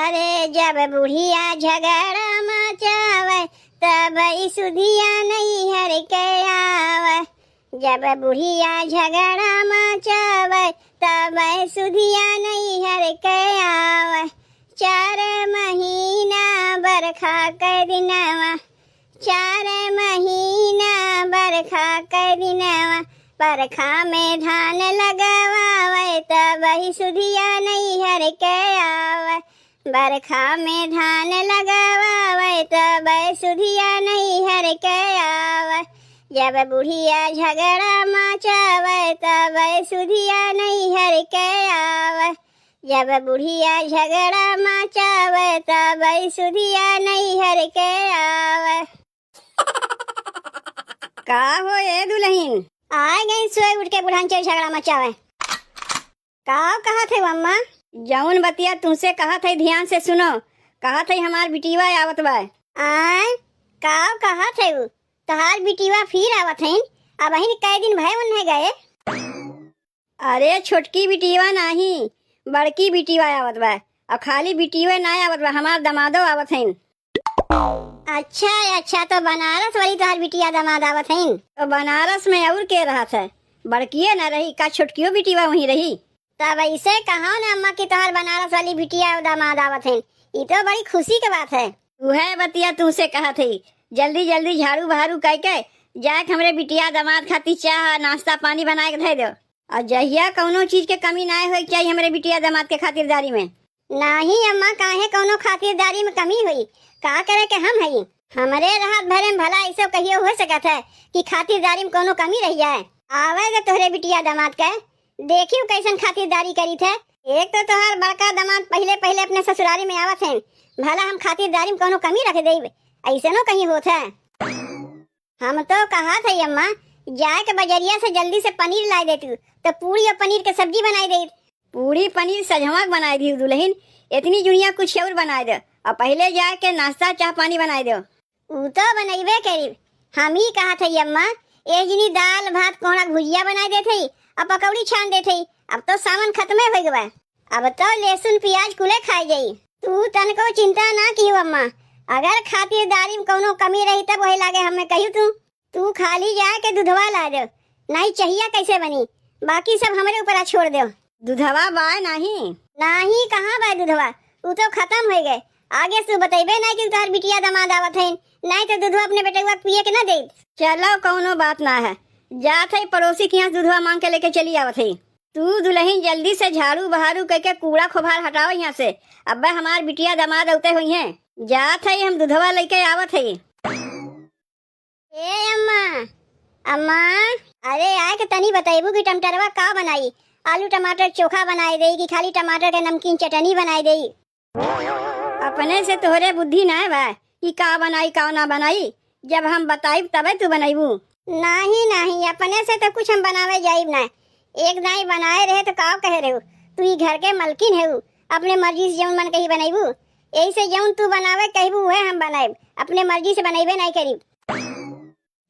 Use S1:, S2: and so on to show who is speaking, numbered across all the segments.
S1: अरे जब बुढ़िया झगड़ा मचावे तब सुधिया नहीं हर के आवे। जब बुढ़िया झगड़ा मचावे तब सुधिया नहीं हर के आवे। 4 महीना बरखा के दिनवा, 4 महीना बरखा के दिनवा, बरखा में धान लगावे तब सुधिया नहीं हर के आवे। बरखा में धान लगावे तब सुधिया नहीं हर के आवे। जब बुढ़िया झगड़ा मचावे तब सुधिया नहीं हर के आवे। जब बुढ़िया झगड़ा मचावे तब सुधिया नहीं हर के आवे।
S2: का हो ए दुल्हन?
S1: आ गई सोए उठ के बुढ़ान चल झगड़ा मचावे।
S2: का कहा थे अम्मा? जौन बतिया तुमसे कहा थे ध्यान से सुनो। कहा थे हमार बिटिवा आवत बा।
S1: आय कहा थे तहार बिटिवा फिर आवत है? अब बहन कई दिन भय उन्हें गए।
S2: अरे छोटकी बिटिवा नहीं, बड़की बिटिवा आवत बा। और खाली बिटिवा ना आवत बा, हमार दमादो आवत है।
S1: अच्छा तो बनारस वाली तोहार बिटिया दामाद आवत है?
S2: तो बनारस में और के रहा था? बड़किए न रही का छोटकियो बिटिवा वहीं रही?
S1: तब ऐसे कहा ना अम्मा की तोहार बनारस वाली बिटिया दामाद आवत है। ये तो बड़ी खुशी की बात है।
S2: वह बतिया तुमसे कहा थी जल्दी जल्दी झाड़ू बहारू करके जाके हमरे बिटिया दामाद खातिर चाह नाश्ता पानी बना के दे दो। और जहिया कौनो चीज के कमी ना हो चाहिए हमरे बिटिया दामाद के खातिरदारी में।
S1: नहीं अम्मा, काहे कौनो खातिरदारी में कमी हुई? का करे के हम हई? हमारे राहत भरे में भला ऐसा कहियो हो सकत है कि खातिरदारी में कोनो कमी रह जाए? आवे तोहरे बिटिया दामाद के देखियो कैसन खातिरदारी करी थे। एक तो तोहार बड़का दामाद पहले पहले अपने ससुरारी में आवत है, भला हम खातिरदारी में कोनो कमी रख देब? ऐसे नो कहीं होता है। हम तो कहा था अम्मा जाए के बजरिया से जल्दी से पनीर ला दे तू, तो पूरी और पनीर के सब्जी बनाई दे।
S2: पूरी पनीर सजवा बनाई दी दुल्हन, इतनी जुनिया कुछ और बनाए दो। और पहले जाके नाश्ता चाह पानी बनाए दो।
S1: ऊ तो बनैबे करीब। हम ही कहा था अम्मा एजनी दाल भात कोहड़ा भुजिया बनाई दे थी और पकौड़ी छान दे थी। अब तो सामान खत्म हो गया, अब तो लहसुन प्याज कुले खाई जाई। तू तनको चिंता ना कियो अम्मा, अगर खातिरदारी में कोनो कमी रही तब वही लागे हमें कहियो। तू खाली जाए के दूधवा ला दो, नहीं चाहिए कैसे बनी, बाकी सब हमारे ऊपर छोड़ दो।
S2: दूधवा बाय नहीं
S1: कहाँ बाय दूधवा? वो तो खत्म हो गए। आगे तू बतेबे नहीं कि तार बिटिया दामाद आवत है, नहीं तो दूधवा अपने बेटे पिए के ना दे।
S2: चलो कौनो बात ना है, जात है पड़ोसी के यहाँ दूधवा मांग के लेके चली आवत है। तू दुल्हन जल्दी से झाड़ू बहारू करके कूड़ा खोभार हटाओ यहाँ से। अब हमार बिटिया दामाद औते हुई है, जात है हम दूधवा लेके आवत है।
S1: ए अम्मा अरे आए के तनी बताइबू कि टमाटरवा का बनाई? आलू टमाटर चोखा बनाई दे कि खाली टमाटर के नमकीन चटनी बनाई दे?
S2: अपने से तोहरे बुद्धि ना है बा कि का बनाई का ना बनाई, जब हम बताई तबे तू बनाईबू।
S1: नहीं अपने से तो कुछ हम बनावे जाइब ना। एक दाई बनाए रहे तो का कहे रहे? तू ही घर के मलकिन है, अपने मर्जी से जौन मन कही बनाईबू। यही से जौन तू बनावे कहबू वह हम बनाएब, अपने मर्जी से बनाईबे नहीं करीब।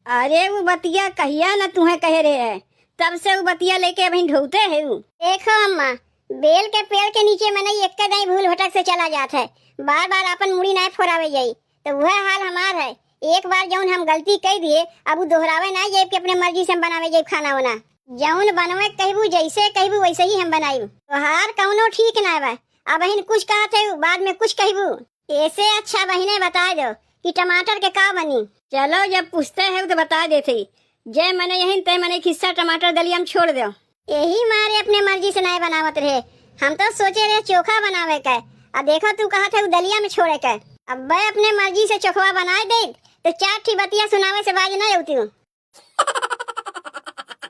S2: अरे वो बतिया कहिया न तुम्हें कह रहे है, तब से वो बतिया लेके अभी ढोते है।
S1: देखो अम्मा, बेल के पेड़ के नीचे में नहीं एक दाई भूल भटक से चला जाता है, बार बार अपन मुड़ी नहीं फोरावे जाई। तो वह हाल हमार है। एक बार जौन हम गलती कह दिए अब वो दोहरावे ना जाए कि अपने मर्जी से हम बनावे जाए खाना वाना। जौन बनवे कहबू जैसे कहबू वैसे ही हम बनाई। तो हार कौनो ठीक ना बा। अब बहन कुछ कहा थे बाद में कुछ कहबू। ऐसे अच्छा बहने बता दो कि टमाटर के का बनी।
S2: चलो जब पूछते है तो बता देते, जय मैंने यही तय मैंने खिस्सा टमाटर दलिया में छोड़ दो।
S1: यही मारे अपने मर्जी से नहीं बनावत रहे, हम तो सोचे रहे चोखा बनावे के। अब देखो तू कहा था दलिया में छोड़े के। अब मैं अपने मर्जी से चोखवा बनाए दे तो 4 ठी बतिया सुनावे से बाज नहीं होती हूँ।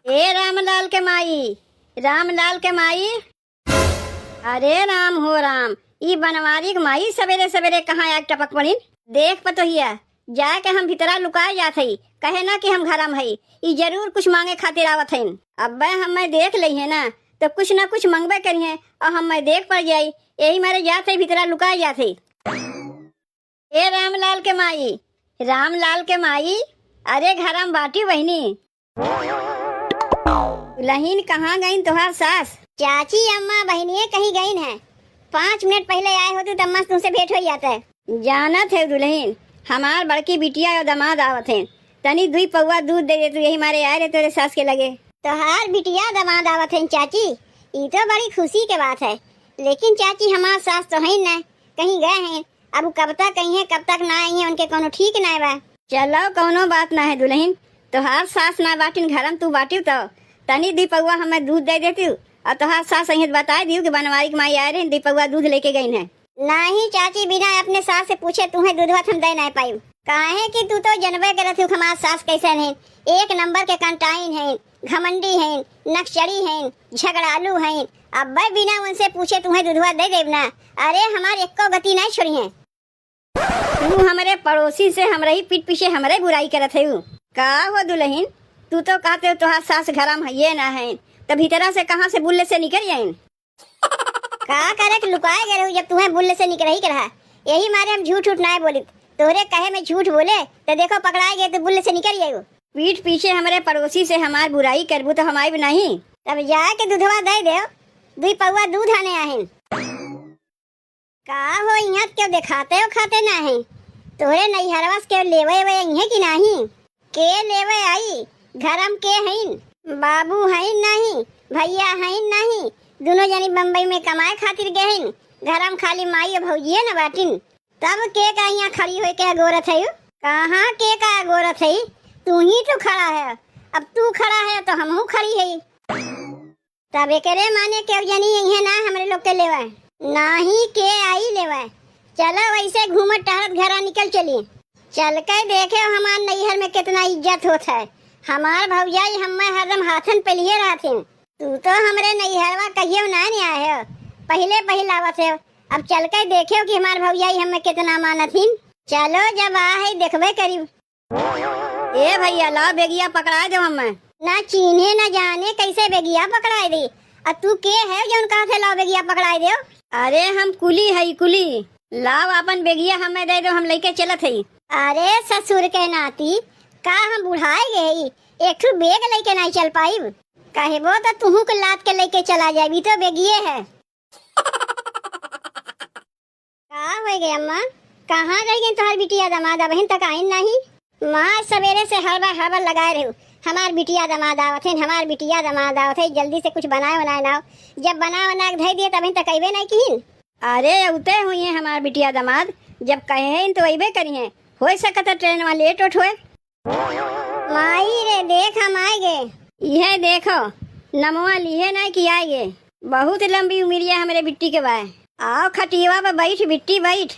S2: ए रामलाल के माई, रामलाल के माई, अरे राम हो राम, ई बनवारी के माई सवेरे सवेरे कहाँ आग टपक पड़ी? देख पतोहिया जाके हम भीतरा लुकाए जात हई, कहे ना कि हम घरम हई, ई जरूर कुछ मांगे खातिर आवत हई। अब हम देख ली है ना तो कुछ ना कुछ मंगबे करिए और हम देख पड़ जाई, यही मारे जात है भीतरा लुकाए जात हई। ए रामलाल के माई, रामलाल के माई, अरे घरम बाटी बहनी। लहीन कहाँ गई तुहार सास?
S1: चाची अम्मा बहनिये कहीं गई है, 5 मिनट पहले आए हो तो तब मस्त तुमसे भेंट हो जाता है।
S2: जानत है दुल्हन, हमार बड़की बिटिया और दामाद आवत है, तनी 2 पौवा दूध दे दे तू, यही मारे आए रे तेरे सास के लगे।
S1: तोहार बिटिया दामाद आवत है चाची, ये तो बड़ी खुशी के बात है। लेकिन चाची हमार सास तो है न, कहीं गए हैं। अब कब तक आई है कब तक ना आई है उनके कोनो ठीक ना बा।
S2: चलो कौनो बात ना है दुल्हन, तोहार सास ना बाटिन घरम तू बाटिव तो तनी 2 पौवा हमें दूध दे देती और तोहार सास अहित बता दियो कि बनवारी के माई आए रहे 2 पौवा दूध लेके गई है।
S1: नहीं चाची, बिना अपने सास से पूछे तुम्हें दूधवा हम दे नहीं पाई। काहे कि तू तो जनबे करत हो हमार सास कैसन है। एक नंबर के कंटाइन है, घमंडी है, नक्सड़ी है, झगड़ालू है। अब भाई बिना उनसे पूछे तुम्हें दूधवा दे देव ना। अरे हमार एको गति नहीं छोड़ी है।
S2: तू हमारे पड़ोसी से हमरा ही पीठ पीछे हमरे बुराई करत है। का हो दुल्हन, तू तो कहते हो तोहार सास घरम है ये ना है, तब भीतरा से कहाँ से बुल्ले से निकल जाइन।
S1: का करे कि लुकाए गए जब तुम्हें बुल्ले से निकल ही रहा। यही मारे हम झूठ उठ ना बोली। तोरे कहे में झूठ बोले तो देखो पकड़ाए गए तो बुल्ले से निकल जाए।
S2: पीठ पीछे हमारे पड़ोसी से हमार बुराई करबू तो हमारी भी नहीं।
S1: तब जाके दूधवा दे दे, 2 पौवा दूध आने आए। का हो यहाँ क्यों दिखाते हो खाते ना है। तोरे नैहरवा के लेवे वे है कि नहीं। के लेवे आई घरम के हैं, बाबू हैं नहीं, भैया हैं नहीं, दोनों जनी बम्बई में कमाए खातिर गए हैं। घरम खाली माई और भौजिए न बाटिन। तब के का यहाँ खड़ी हो के गोरत है। कहाँ के का गोरत है, तू ही तो खड़ा है। अब तू खड़ा है तो हम खड़ी है। तब एकरे माने के जनी है ना हमरे लोग के लेवा नहीं के आई लेवा। चलो वैसे घूमत टहरत घरा निकल चली। चल के देखे हमार नैहर में कितना इज्जत होता है। हमार भौजाई हमें हरदम हाथन पे लिए रहते। तू तो हमरे नैहरवा कहियो ना नहीं आए हो, पहले आवत है। अब चल के देखे कि हमार भौजाई हमें कितना मानथिन। चलो जब आ है देखबे करी।
S2: ए भैया ला बेगिया पकड़ा दो हमें।
S1: ना चीने ना जाने कैसे बेगिया पकड़ाए दी। अब तू के है जो कहा थे लाओ बेगिया पकड़ाए दो।
S2: अरे हम कुली है कुली, लाओ अपन बेगिया हमें दे दो, हम लेके चलत है।
S1: अरे ससुर के नाती, का हम बुढ़ाए गए एक ठू बेग लेके नहीं चल पाई। कहे वो तो तुहू को लाद के लेके चला जाए, भी तो बेगिए है। का हो गई अम्मा, कहाँ रह गई तुम्हारी बिटिया दामाद बहन तक आई नहीं। माँ सवेरे से हड़बड़ लगाए रहे। हमार बिटिया दामाद आवत है, हमार बिटिया दामाद आवत है, जल्दी से कुछ बनाए ना। जब बना के धई दिए तब तक अबे नहीं कहीं।
S2: अरे उते हुई है हमार बिटिया दामाद, जब कहे तो अबे करी है। हो सकता ट्रेन वाले लेट उठ हुए।
S1: माई रे देख हम आए गए।
S2: यह देखो नमवा लिए नहीं कि आए गए। बहुत लंबी उम्रिया हमारे बिट्टी के बाय। आओ खटिया पे बैठ बिट्टी बैठ।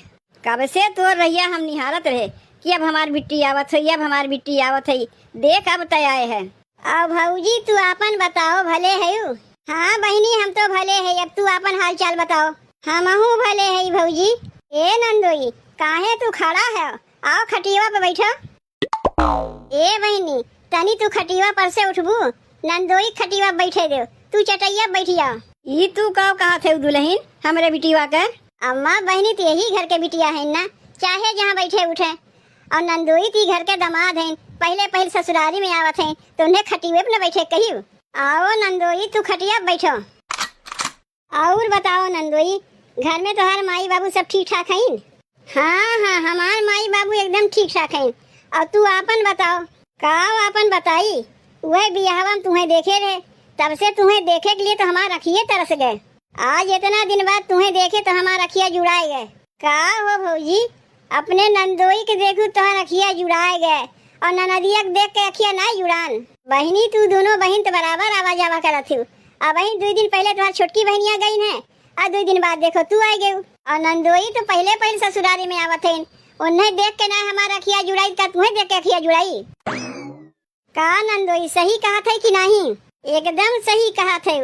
S2: कब से तो रहिया हम निहारत रहे कि अब हमार बिट्टी आवत है, अब हमार बिट्टी आवत है। देख अब तय आए है।
S1: अब भौजी तू अपन बताओ भले है। हाँ बहनी हम तो भले है, अब तू अपन हाल चाल बताओ। हमहू भले है भौजी। ए नंदोई काहे तू खड़ा है, आओ खटिया पे बैठो। ए बहनी तनी तू खटिया पर से उठबू, नंदोई खटिया बैठे दे, तू चटैया बैठ जा।
S2: ये तू कहा थे दुल्हन हमारे बिटिया का।
S1: अम्मा बहनी तो यही घर के बिटिया है ना, चाहे जहाँ बैठे उठे। और नंदोई ती घर के दामाद हैं, पहले ससुरारी में आवत हैं तो उन्हें खटिया पे न बैठे कहियो। आओ नंदोई तू खटिया बैठो। और बताओ नंदोई घर में तुम्हारे माई बाबू सब ठीक ठाक हैं। हाँ हाँ हमारे माई बाबू एकदम ठीक ठाक हैं। और तू आपन बताओ। का आपन बताई, वह बियाहवा में तुम्हें देखे रहे, तब से तुम्हें देखे के लिए तो हमारा अखिए तरस गए। आज इतना दिन बाद तुम्हें देखे तो हमारा अखिया जुड़ाए गए। का हो भौजी, अपने नंदोई के देखू तो अखिया जुड़ाए गए और ननदिया के देख के अखिया नहीं जुड़ान। बहनी तू दोनों बहन तो बराबर आवा जावा करत थी। अब बहन 2 दिन पहले तुम्हारी छोटकी बहनिया गई है और 2 दिन बाद देखो तू आई गई। और नंदोई तो पहले ससुरारी में आवत है, उन्हें देख के ना हमारा अखिया जुड़ाई का तुम्हें देख के अखिया जुड़ाई। का नंदोई सही कहा था कि नहीं? एकदम सही कहा थे।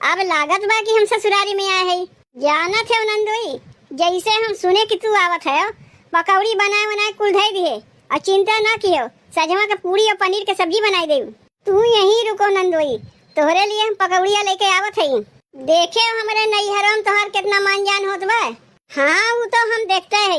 S1: अब लागत बा कि हम ससुरारी में आए हैं। जाना थे नंदोई, जैसे हम सुने कि तू आवत है पकौड़ी बनाए कुल धै दिए और चिंता ना कियो, सजवा का पूरी और पनीर के सब्जी बनाई दे। तू यहीं रुको नंदोई, तोहरे लिए हम पकौड़िया लेके आवत है। देखे हमारे नैहरों में तोहर कितना मान जान होत बा। हाँ वो तो हम देखते है।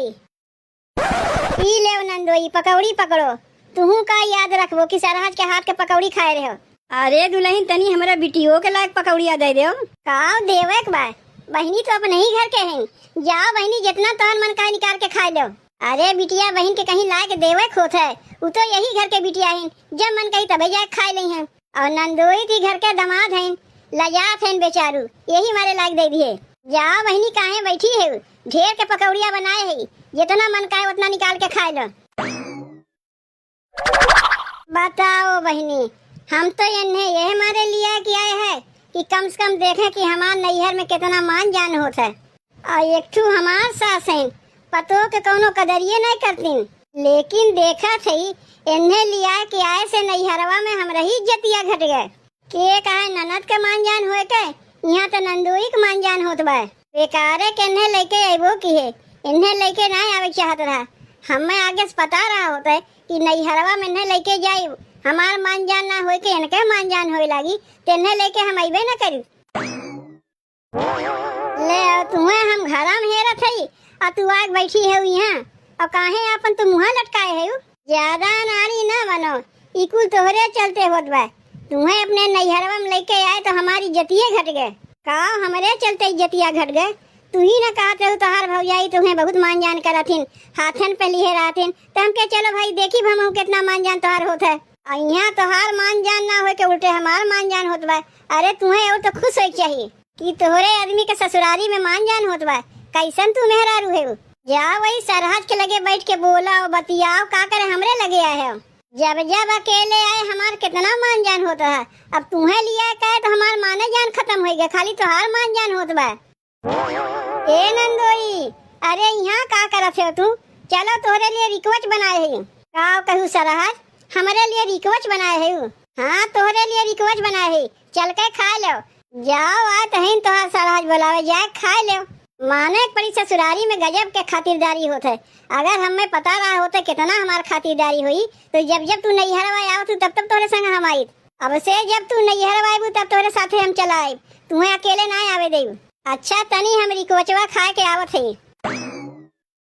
S1: ई ले नंदोई पकौड़ी पकड़ो, तू का याद रखबो कि सरहज के हाथ के पकौड़ी खाए रहे हो।
S2: अरे दुल्हन तनी हमारा बिटियो के लायक पकौड़िया दे दो।
S1: का देवे के बा, बहनी तो अपने ही घर के हैं। जाओ बहनी, जितना तोहर मन का निकाल के खा लो। अरे बिटिया बहन के कहीं ला के देवे खोत है, वो तो यही घर के बिटिया हैं, जब मन कही तबे जाके खा ली हैं। और नंदोई थी घर के दामाद हैं, लजात हैं बेचारू, यही मारे लायक दे दिए। जाओ बहनी, काहे बैठी है, ढेर के पकौड़िया बनाए है, जितना मन का है उतना निकाल के खा लो। बताओ बहनी, हम तो इन्हें यह मारे लिया कि आए है कि कम से कम देखें कि हमार नैहर में कितना मान जान होता है। और एक ठू हमार सास हैं, पतो के कोनो कदरिये नहीं करती, लेकिन देखा थी इन्हें लिया कि आए से नैहरवा में हमरा ही इज्जतिया घट गए। के कहे ननद के मान जान होए के, यहाँ तो नंदोई के मान जान होत बा। बेकारे के इन्हें लेके अबो की है, इन्हें लेके नहीं आवे चाहत रहा। हमें आगे से पता रहा होता है कि नैहरवा में इन्हें लेके जाई, हमार मान जान ना होए के इनके मान जान होए लगी, तो इन्हें लेके हम अबे न करी। ले तुम्हें हम घरा में हेरत हई और तू आग बैठी है यहाँ, और काहे अपन तू मुँह लटकाए है। ज्यादा नारी ना बनो, इकुल तोहरे चलते होत बा। तुम्हें अपने नैहरवा में लेके आए तो हमारी इज्जतिये घट गए। का हमारे चलते इज्जतिया घट गए? तू ही ना कहत रहो तोहार भौजाई तुम्हें बहुत मान जान करथिन, हाथन पे लिए रहथिन, तो हम के चलो भाई देखी हम कितना मान जान तोहार होत है। और यहाँ तोहार मान जान ना हो के उल्टे हमार मान जान होत बा। अरे तुम्हें और तो खुश हो चाहिए कि तोहरे आदमी के ससुरारी में मान जान होत बा। कैसन तू मेहरारू है? जाओ वही सरहद के लगे बैठ के बोला और बतियाओ, का करे हमरे लगे आए हो। जब जब अकेले आए हमार कितना मान जान होता है, अब तुम्हें लिया कहे तो हमार माने जान खत्म हो गया, खाली तोहार मान जान होत बा। ए नंदोई, अरे यहाँ का करत हो तू? चलो तोहरे लिए रिकवच बनाए है। का कहूँ सरहद, हमारे लिए रिकवच बनाए है। हाँ तोहरे लिए रिकवच बनाए है, चल के खा लो। जाओ आ तहिन तोहार सरहद बुलावे, जाए खा लो। माने पड़ी ससुरारी में गजब के खातिरदारी होते। अगर हमें पता रहा होता कितना हमार खातिरदारी हुई, तो जब जब तू नैहरवा आवत तब तब तोरे संग हम आई। अब से जब तू नैहरवा आबू तब तोरे साथे हम चलाए, तुम्हें अकेले ना आवे देब। अच्छा तनी हम रिकवचवा खा के आवत है।